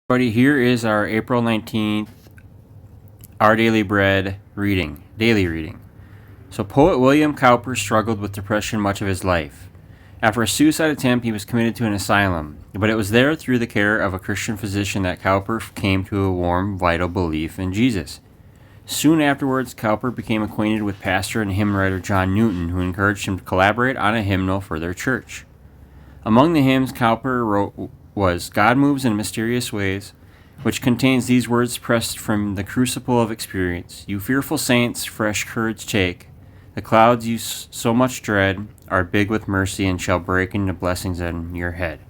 Buddy, here is our April 19th, Our Daily Bread daily reading. So, poet William Cowper struggled with depression much of his life. After a suicide attempt, he was committed to an asylum, but it was there through the care of a Christian physician that Cowper came to a warm, vital belief in Jesus. Soon afterwards, Cowper became acquainted with pastor and hymn writer John Newton, who encouraged him to collaborate on a hymnal for their church. Among the hymns Cowper wrote was God Moves in Mysterious Ways, which contains these words pressed from the crucible of experience. You fearful saints, fresh courage take. The clouds you so much dread are big with mercy and shall break into blessings on your head.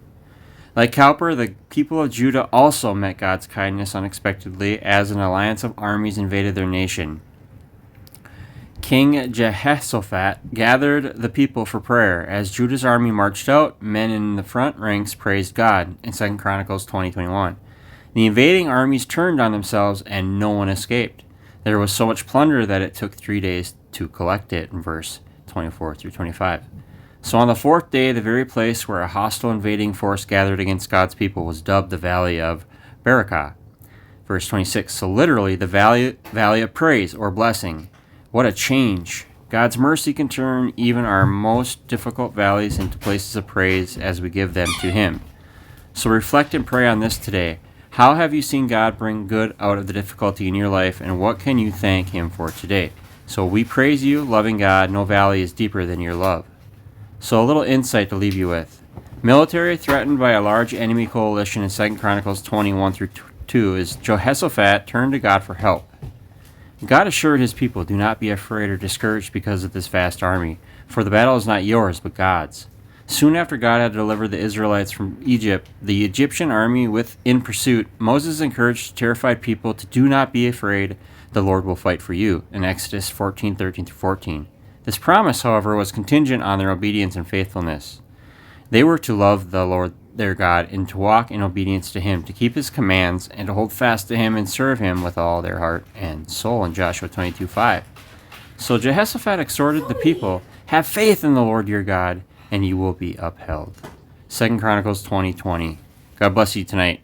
Like Cowper, the people of Judah also met God's kindness unexpectedly as an alliance of armies invaded their nation. King Jehoshaphat gathered the people for prayer. As Judah's army marched out, men in the front ranks praised God in 2 Chronicles 20:21. The invading armies turned on themselves and no one escaped. There was so much plunder that it took 3 days to collect it, in verse 24 through 25. So on the fourth day, the very place where a hostile invading force gathered against God's people was dubbed the Valley of Barakah. Verse 26, so literally the valley of praise or blessing. What a change. God's mercy can turn even our most difficult valleys into places of praise as we give them to Him. So reflect and pray on this today. How have you seen God bring good out of the difficulty in your life, and what can you thank Him for today? So we praise you, loving God. No valley is deeper than your love. So a little insight to leave you with. Military threatened by a large enemy coalition in 2 Chronicles 21 through 2 is Jehoshaphat turned to God for help. God assured His people, do not be afraid or discouraged because of this vast army, for the battle is not yours, but God's. Soon after God had delivered the Israelites from Egypt, the Egyptian army in pursuit, Moses encouraged terrified people to do not be afraid, the Lord will fight for you, in Exodus 14:13-14. This promise, however, was contingent on their obedience and faithfulness. They were to love the Lord their God and to walk in obedience to Him, to keep His commands, and to hold fast to Him and serve Him with all their heart and soul, in Joshua 22:5. So Jehoshaphat exhorted the people, have faith in the Lord your God, and you will be upheld. 2 Chronicles 20:20. God bless you tonight.